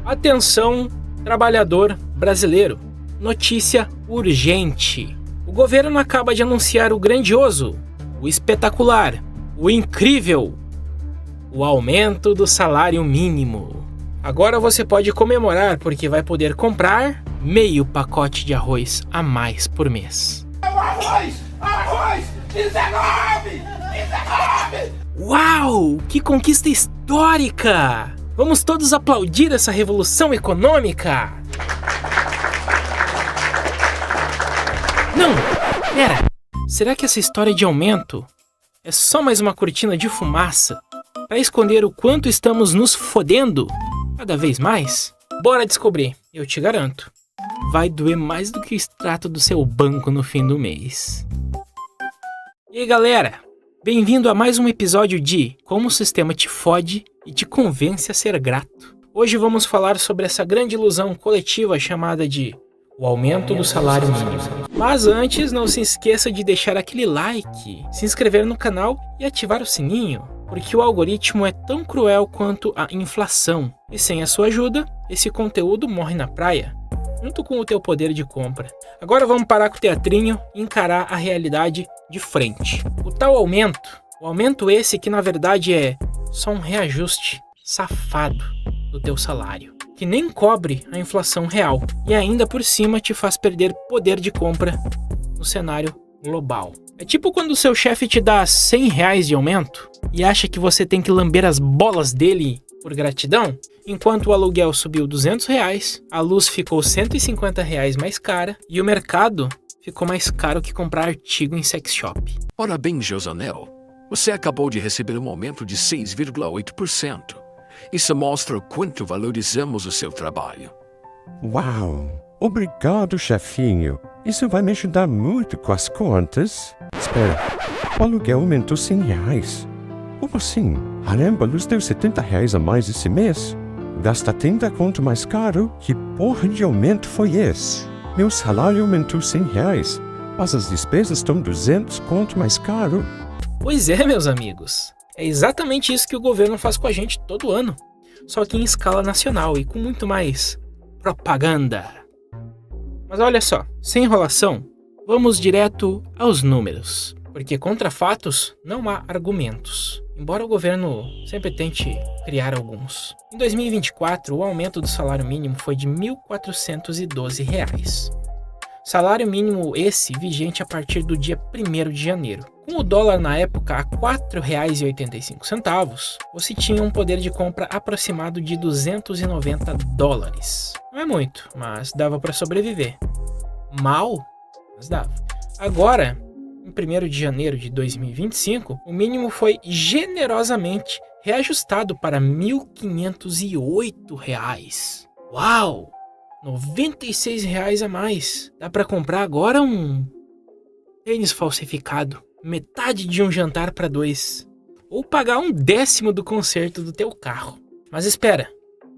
Atenção, trabalhador brasileiro. Notícia urgente. O governo acaba de anunciar o grandioso, o espetacular, o incrível, o aumento do salário mínimo. Agora você pode comemorar porque vai poder comprar meio pacote de arroz a mais por mês. Arroz! 19! Uau! Que conquista histórica! Vamos todos aplaudir essa revolução econômica! Não! Pera! Será que essa história de aumento é só mais uma cortina de fumaça para esconder o quanto estamos nos fodendo cada vez mais? Bora descobrir, eu te garanto. Vai doer mais do que o extrato do seu banco no fim do mês. E aí galera, bem-vindo a mais um episódio de Como o Sistema Te Fode e Te Convence a Ser Grato. Hoje vamos falar sobre essa grande ilusão coletiva chamada de o aumento do salário mínimo. Mas antes, não se esqueça de deixar aquele like, se inscrever no canal e ativar o sininho, porque o algoritmo é tão cruel quanto a inflação. E sem a sua ajuda, esse conteúdo morre na praia, junto com o teu poder de compra. Agora vamos parar com o teatrinho e encarar a realidade de frente. O tal aumento esse que na verdade é só um reajuste safado do teu salário, que nem cobre a inflação real e ainda por cima te faz perder poder de compra no cenário global. É tipo quando o seu chefe te dá R$100 de aumento e acha que você tem que lamber as bolas dele por gratidão, enquanto o aluguel subiu R$200, a luz ficou R$150 mais cara e o mercado ficou mais caro que comprar artigo em sex shop. Ora bem, Josanel, você acabou de receber um aumento de 6,8%. Isso mostra o quanto valorizamos o seu trabalho. Uau! Obrigado, chefinho. Isso vai me ajudar muito com as contas. Espera, o aluguel aumentou R$100. Como assim? A Rembolus deu R$70 a mais esse mês? Gasta 30 conto mais caro? Que porra de aumento foi esse? Meu salário aumentou R$100, mas as despesas estão 200 conto mais caro. Pois é, meus amigos. É exatamente isso que o governo faz com a gente todo ano, só que em escala nacional e com muito mais propaganda. Mas olha só, sem enrolação, vamos direto aos números, porque contra fatos não há argumentos, embora o governo sempre tente criar alguns. Em 2024, o aumento do salário mínimo foi de R$ 1.412. Salário mínimo esse vigente a partir do dia 1º de janeiro. Com o dólar na época a R$ 4,85, você tinha um poder de compra aproximado de $290. Não é muito, mas dava para sobreviver. Mal, mas dava. Agora, em 1º de janeiro de 2025, o mínimo foi generosamente reajustado para R$ 1.508. Uau! R$96 a mais. Dá pra comprar agora um tênis falsificado, metade de um jantar para 2, ou pagar 1/10 do conserto do teu carro. Mas espera,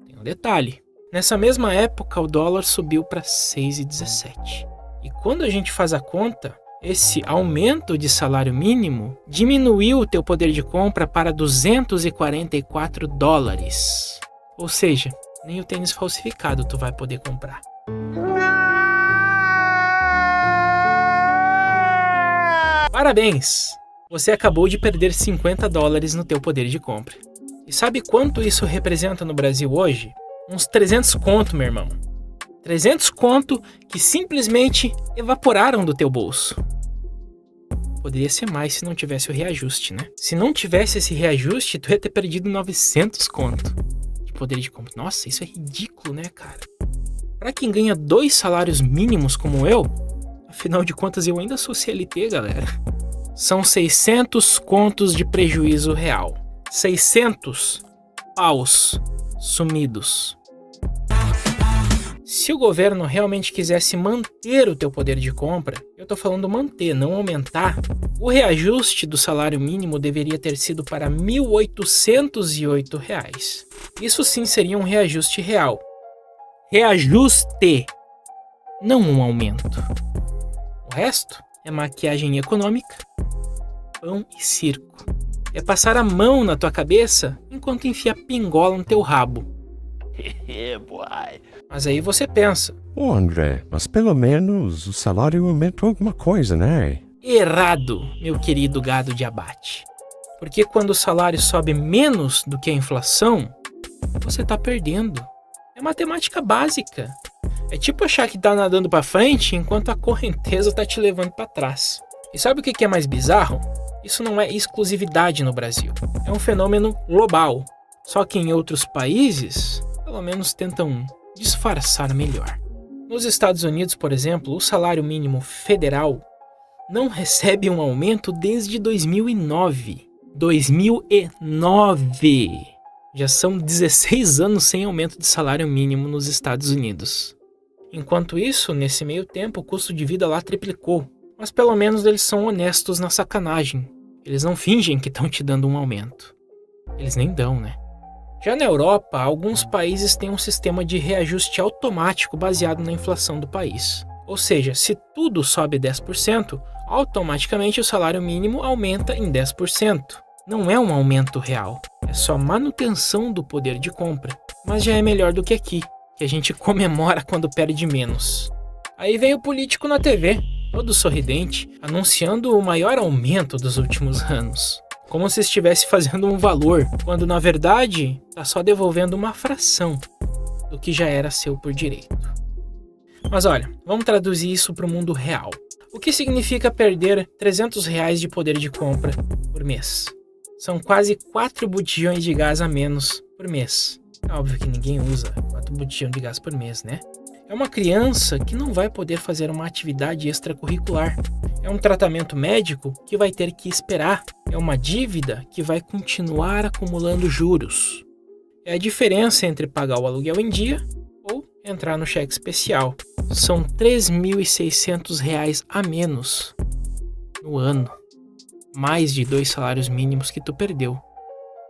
tem um detalhe. Nessa mesma época o dólar subiu para 6,17. E quando a gente faz a conta, esse aumento de salário mínimo diminuiu o teu poder de compra para $244. Ou seja, nem o tênis falsificado tu vai poder comprar. Parabéns! Você acabou de perder $50 no teu poder de compra. E sabe quanto isso representa no Brasil hoje? Uns 300 conto, meu irmão. 300 conto que simplesmente evaporaram do teu bolso. Poderia ser mais se não tivesse o reajuste, né? Se não tivesse esse reajuste, tu ia ter perdido 900 conto. Poder de compra. Nossa, isso é ridículo, né, cara? Pra quem ganha 2 salários mínimos como eu, afinal de contas eu ainda sou CLT, galera, são 600 contos de prejuízo real. 600 paus sumidos. Se o governo realmente quisesse manter o teu poder de compra, eu tô falando manter, não aumentar, o reajuste do salário mínimo deveria ter sido para R$ 1.808. Isso sim seria um reajuste real. Reajuste, não um aumento. O resto é maquiagem econômica, pão e circo. É passar a mão na tua cabeça enquanto enfia pingola no teu rabo. Mas aí você pensa, Ô André, mas pelo menos o salário aumentou alguma coisa, né? errado, meu querido gado de abate. Porque quando o salário sobe menos do que a inflação, você tá perdendo. É matemática básica. É tipo achar que tá nadando pra frente enquanto a correnteza tá te levando pra trás. E sabe o que é mais bizarro? Isso não é exclusividade no Brasil. É um fenômeno global. Só que em outros países, pelo menos tentam disfarçar melhor. Nos Estados Unidos, por exemplo, o salário mínimo federal não recebe um aumento desde 2009. 2009! Já são 16 anos sem aumento de salário mínimo nos Estados Unidos. Enquanto isso, nesse meio tempo, o custo de vida lá triplicou. Mas pelo menos eles são honestos na sacanagem. Eles não fingem que estão te dando um aumento. Eles nem dão, né? Já na Europa, alguns países têm um sistema de reajuste automático baseado na inflação do país. Ou seja, se tudo sobe 10%, automaticamente o salário mínimo aumenta em 10%. Não é um aumento real, é só manutenção do poder de compra. Mas já é melhor do que aqui, que a gente comemora quando perde menos. Aí vem o político na TV, todo sorridente, anunciando o maior aumento dos últimos anos. Como se estivesse fazendo um valor, quando na verdade está só devolvendo uma fração do que já era seu por direito. Mas olha, vamos traduzir isso para o mundo real. O que significa perder R$300 de poder de compra por mês? São quase 4 botijões de gás a menos por mês. É óbvio que ninguém usa 4 botijões de gás por mês, né? É uma criança que não vai poder fazer uma atividade extracurricular. É um tratamento médico que vai ter que esperar. É uma dívida que vai continuar acumulando juros. É a diferença entre pagar o aluguel em dia ou entrar no cheque especial. São R$3.600 a menos no ano. Mais de 2 salários mínimos que tu perdeu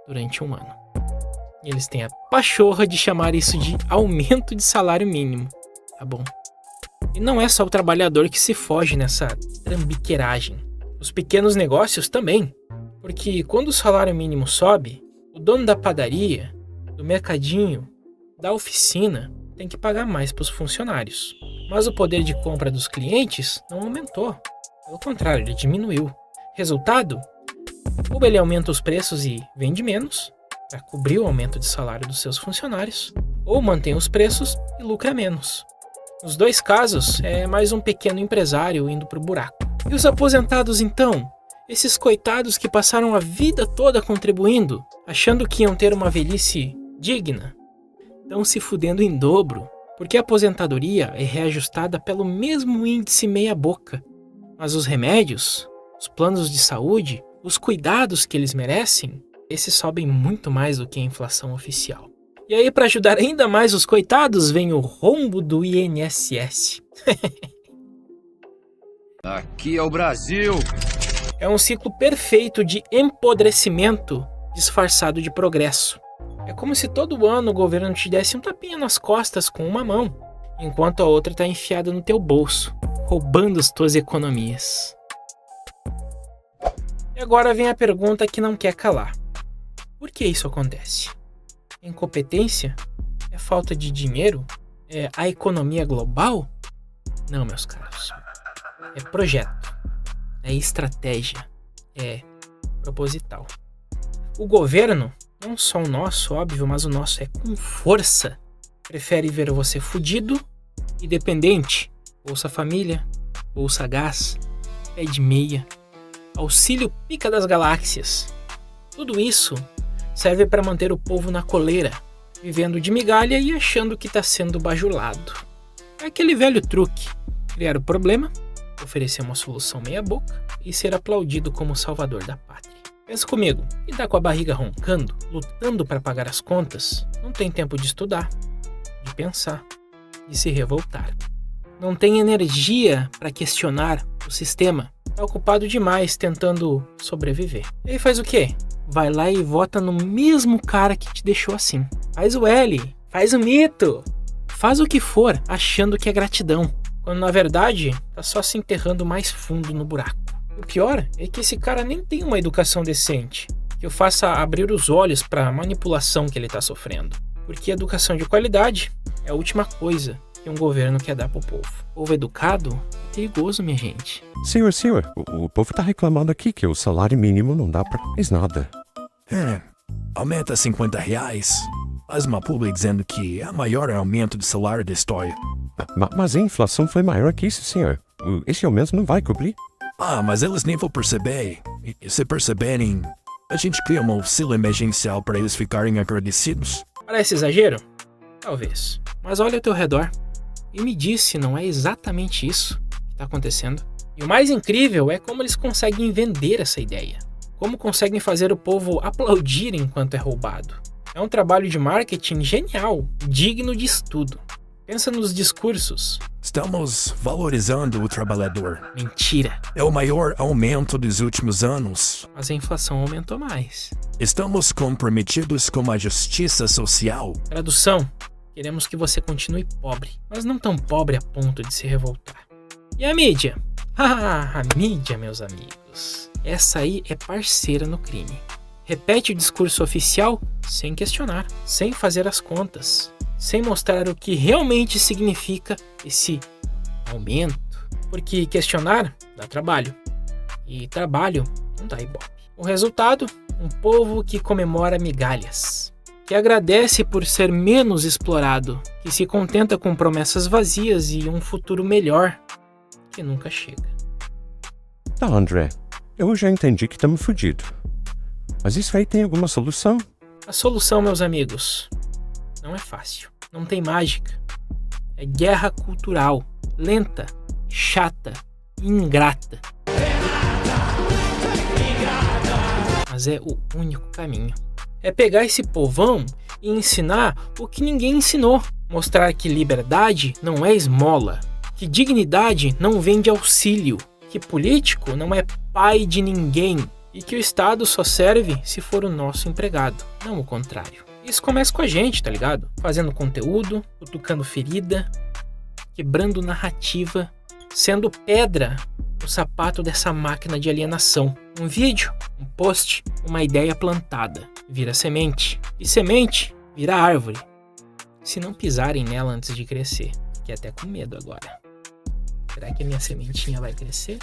durante um ano. E eles têm a pachorra de chamar isso de aumento de salário mínimo. Tá bom. E não é só o trabalhador que se foge nessa trambiqueiragem. Os pequenos negócios também. Porque quando o salário mínimo sobe, o dono da padaria, do mercadinho, da oficina, tem que pagar mais para os funcionários. Mas o poder de compra dos clientes não aumentou. Pelo contrário, ele diminuiu. Resultado? Ou ele aumenta os preços e vende menos, para cobrir o aumento de salário dos seus funcionários, ou mantém os preços e lucra menos. Nos dois casos, é mais um pequeno empresário indo pro buraco. E os aposentados então? Esses coitados que passaram a vida toda contribuindo, achando que iam ter uma velhice digna, estão se fudendo em dobro, porque a aposentadoria é reajustada pelo mesmo índice meia-boca. Mas os remédios, os planos de saúde, os cuidados que eles merecem, esses sobem muito mais do que a inflação oficial. E aí, para ajudar ainda mais os coitados, vem o rombo do INSS. Aqui é o Brasil! É um ciclo perfeito de empodrecimento disfarçado de progresso. É como se todo ano o governo te desse um tapinha nas costas com uma mão, enquanto a outra está enfiada no teu bolso, roubando as tuas economias. E agora vem a pergunta que não quer calar. Por que isso acontece? Incompetência? É falta de dinheiro? É a economia global? Não, meus caros. É projeto. É estratégia. É proposital. O governo, não só o nosso, óbvio, mas o nosso é com força, prefere ver você fudido e dependente. Bolsa Família, Bolsa Gás, Pé de Meia, Auxílio Pica das Galáxias. Tudo isso serve para manter o povo na coleira, vivendo de migalha e achando que está sendo bajulado. É aquele velho truque: criar o problema, oferecer uma solução meia-boca e ser aplaudido como salvador da pátria. Pensa comigo, e tá com a barriga roncando, lutando para pagar as contas, não tem tempo de estudar, de pensar, de se revoltar. Não tem energia para questionar o sistema, tá ocupado demais tentando sobreviver. E aí faz o quê? Vai lá e vota no mesmo cara que te deixou assim. Faz o L, faz o mito, faz o que for achando que é gratidão, quando na verdade tá só se enterrando mais fundo no buraco. O pior é que esse cara nem tem uma educação decente, que o faça abrir os olhos para a manipulação que ele tá sofrendo. Porque educação de qualidade é a última coisa que um governo quer dar pro povo. Povo educado é perigoso, minha gente. Senhor, o povo tá reclamando aqui que o salário mínimo não dá pra mais nada. Aumenta R$50. Faz uma publi dizendo que é o maior aumento de salário da história. Mas a inflação foi maior que isso, senhor. Esse aumento não vai cobrir. Mas eles nem vão perceber. E se perceberem, a gente cria um auxílio emergencial para eles ficarem agradecidos. Parece exagero? Talvez. Mas olha ao teu redor e me diz se não é exatamente isso que está acontecendo. E o mais incrível é como eles conseguem vender essa ideia. Como conseguem fazer o povo aplaudir enquanto é roubado. É um trabalho de marketing genial, digno de estudo. Pensa nos discursos. Estamos valorizando o trabalhador. Mentira. É o maior aumento dos últimos anos. Mas a inflação aumentou mais. Estamos comprometidos com a justiça social. Tradução. Queremos que você continue pobre, mas não tão pobre a ponto de se revoltar. E a mídia? A mídia, meus amigos. Essa aí é parceira no crime. Repete o discurso oficial sem questionar, sem fazer as contas, sem mostrar o que realmente significa esse aumento. Porque questionar dá trabalho, e trabalho não dá ibope. O resultado, um povo que comemora migalhas, que agradece por ser menos explorado, que se contenta com promessas vazias e um futuro melhor que nunca chega. Tá, André, eu já entendi que estamos fodidos. Mas isso aí tem alguma solução? A solução, meus amigos, não é fácil, não tem mágica. É guerra cultural, lenta, chata e ingrata. Mas é o único caminho. É pegar esse povão e ensinar o que ninguém ensinou. Mostrar que liberdade não é esmola, que dignidade não vem de auxílio, que político não é pai de ninguém e que o Estado só serve se for o nosso empregado, não o contrário. Isso começa com a gente, tá ligado? Fazendo conteúdo, cutucando ferida, quebrando narrativa, sendo pedra no sapato dessa máquina de alienação. Um vídeo, um post, uma ideia plantada vira semente. E semente vira árvore. Se não pisarem nela antes de crescer. Fiquei até com medo agora. Será que a minha sementinha vai crescer?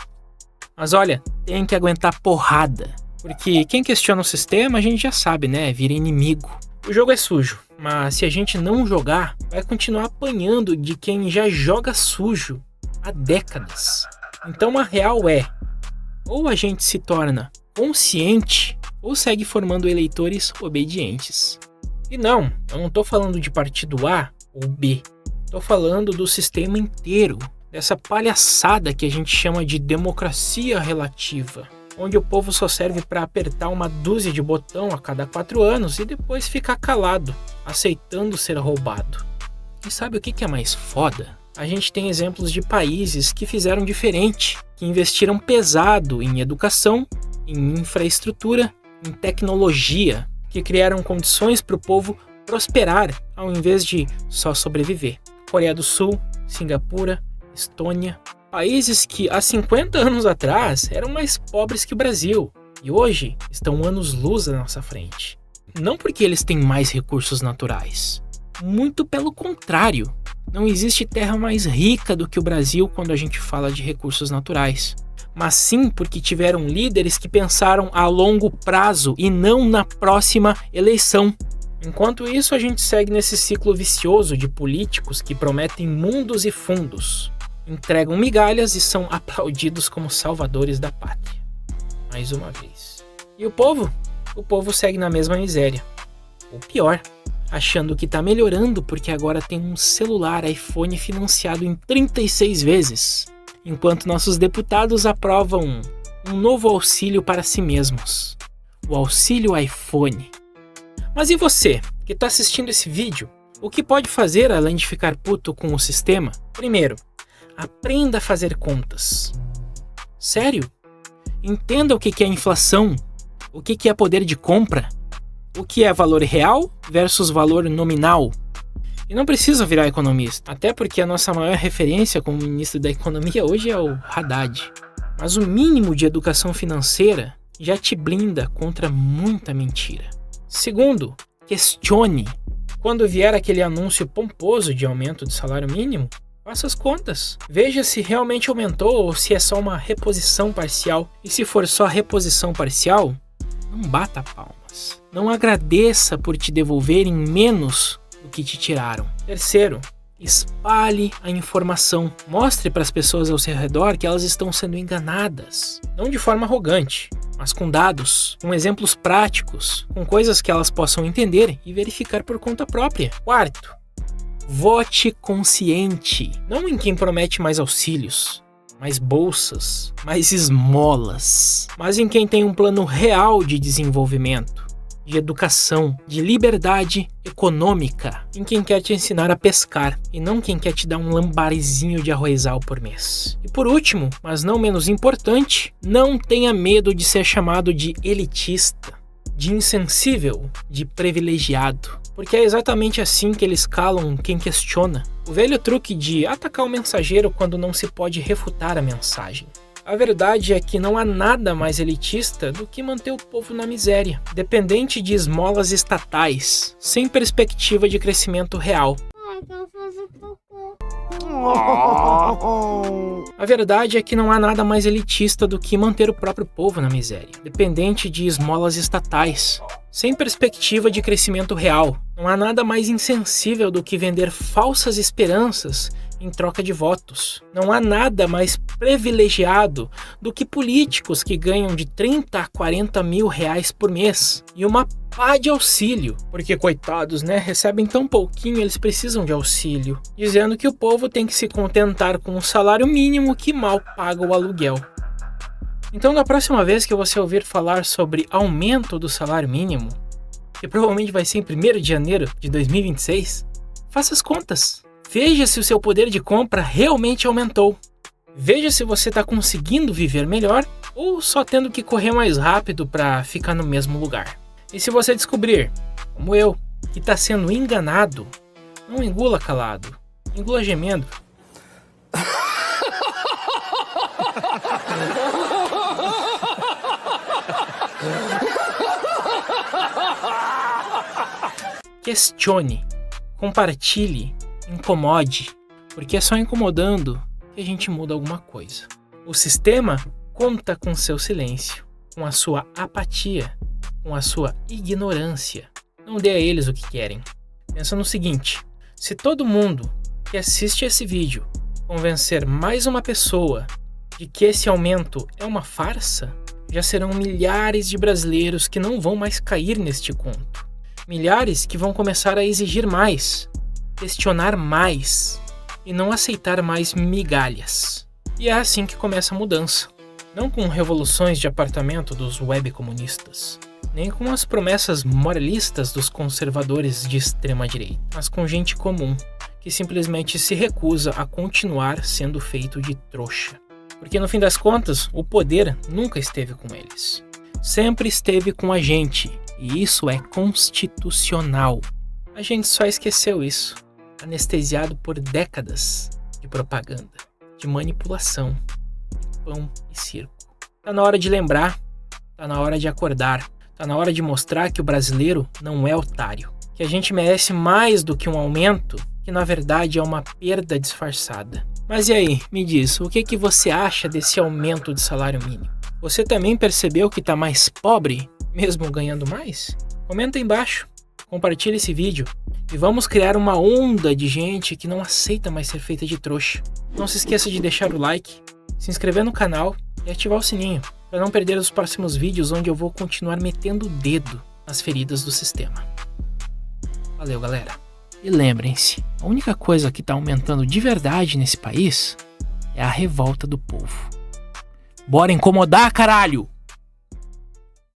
Mas olha, tem que aguentar porrada. Porque quem questiona o sistema, a gente já sabe, né? Vira inimigo. O jogo é sujo, mas se a gente não jogar, vai continuar apanhando de quem já joga sujo há décadas. Então a real é, ou a gente se torna consciente, ou segue formando eleitores obedientes. E não, eu não tô falando de partido A ou B. Tô falando do sistema inteiro, dessa palhaçada que a gente chama de democracia relativa, onde o povo só serve para apertar uma dúzia de botão a cada 4 anos e depois ficar calado, aceitando ser roubado. E sabe o que é mais foda? A gente tem exemplos de países que fizeram diferente, que investiram pesado em educação, em infraestrutura, em tecnologia, que criaram condições para o povo prosperar ao invés de só sobreviver. Coreia do Sul, Singapura, Estônia, países que há 50 anos atrás eram mais pobres que o Brasil e hoje estão anos-luz à nossa frente. Não porque eles têm mais recursos naturais, muito pelo contrário. Não existe terra mais rica do que o Brasil quando a gente fala de recursos naturais, mas sim porque tiveram líderes que pensaram a longo prazo e não na próxima eleição. Enquanto isso, a gente segue nesse ciclo vicioso de políticos que prometem mundos e fundos, entregam migalhas e são aplaudidos como salvadores da pátria. Mais uma vez. E o povo? O povo segue na mesma miséria. Ou pior, achando que tá melhorando porque agora tem um celular iPhone financiado em 36 vezes, enquanto nossos deputados aprovam um novo auxílio para si mesmos, o auxílio iPhone. Mas e você, que tá assistindo esse vídeo? O que pode fazer além de ficar puto com o sistema? Primeiro, aprenda a fazer contas. Sério? Entenda o que é inflação, o que é poder de compra, o que é valor real versus valor nominal. E não precisa virar economista, até porque a nossa maior referência como ministro da Economia hoje é o Haddad. Mas o mínimo de educação financeira já te blinda contra muita mentira. Segundo, questione. Quando vier aquele anúncio pomposo de aumento do salário mínimo, faça as contas. Veja se realmente aumentou ou se é só uma reposição parcial. E se for só reposição parcial, não bata palmas. Não agradeça por te devolverem menos do que te tiraram. Terceiro, espalhe a informação. Mostre para as pessoas ao seu redor que elas estão sendo enganadas. Não de forma arrogante, mas com dados, com exemplos práticos, com coisas que elas possam entender e verificar por conta própria. Quarto, vote consciente. Não em quem promete mais auxílios, mais bolsas, mais esmolas, mas em quem tem um plano real de desenvolvimento, de educação, de liberdade econômica, em quem quer te ensinar a pescar e não quem quer te dar um lambarizinho de arrozal por mês. E por último, mas não menos importante, não tenha medo de ser chamado de elitista, de insensível, de privilegiado, porque é exatamente assim que eles calam quem questiona. O velho truque de atacar o mensageiro quando não se pode refutar a mensagem. A verdade é que não há nada mais elitista do que manter o povo na miséria, dependente de esmolas estatais, sem perspectiva de crescimento real. A verdade é que não há nada mais elitista do que manter o próprio povo na miséria, dependente de esmolas estatais, sem perspectiva de crescimento real. Não há nada mais insensível do que vender falsas esperanças em troca de votos. Não há nada mais privilegiado do que políticos que ganham de 30 a 40 mil reais por mês e uma pá de auxílio, porque coitados, né, recebem tão pouquinho, eles precisam de auxílio, dizendo que o povo tem que se contentar com um salário mínimo que mal paga o aluguel. Então, da próxima vez que você ouvir falar sobre aumento do salário mínimo, que provavelmente vai ser em 1º de janeiro de 2026, faça as contas. Veja se o seu poder de compra realmente aumentou. Veja se você está conseguindo viver melhor ou só tendo que correr mais rápido para ficar no mesmo lugar. E se você descobrir, como eu, que está sendo enganado, não engula calado, engula gemendo. Questione, compartilhe, incomode, porque é só incomodando que a gente muda alguma coisa. O sistema conta com seu silêncio, com a sua apatia, com a sua ignorância. Não dê a eles o que querem. Pensa no seguinte: se todo mundo que assiste esse vídeo convencer mais uma pessoa de que esse aumento é uma farsa, já serão milhares de brasileiros que não vão mais cair neste conto. Milhares que vão começar a exigir mais, questionar mais e não aceitar mais migalhas. E é assim que começa a mudança. Não com revoluções de apartamento dos webcomunistas, nem com as promessas moralistas dos conservadores de extrema direita, mas com gente comum, que simplesmente se recusa a continuar sendo feito de trouxa. Porque no fim das contas, o poder nunca esteve com eles. Sempre esteve com a gente, e isso é constitucional. A gente só esqueceu isso, anestesiado por décadas de propaganda, de manipulação, pão e circo. Tá na hora de lembrar, tá na hora de acordar, tá na hora de mostrar que o brasileiro não é otário, que a gente merece mais do que um aumento, que na verdade é uma perda disfarçada. Mas e aí, me diz, o que você acha desse aumento de salário mínimo? Você também percebeu que tá mais pobre, mesmo ganhando mais? Comenta aí embaixo, compartilha esse vídeo e vamos criar uma onda de gente que não aceita mais ser feita de trouxa. Não se esqueça de deixar o like, se inscrever no canal e ativar o sininho, para não perder os próximos vídeos onde eu vou continuar metendo o dedo nas feridas do sistema. Valeu, galera. E lembrem-se, a única coisa que está aumentando de verdade nesse país é a revolta do povo. Bora incomodar, caralho!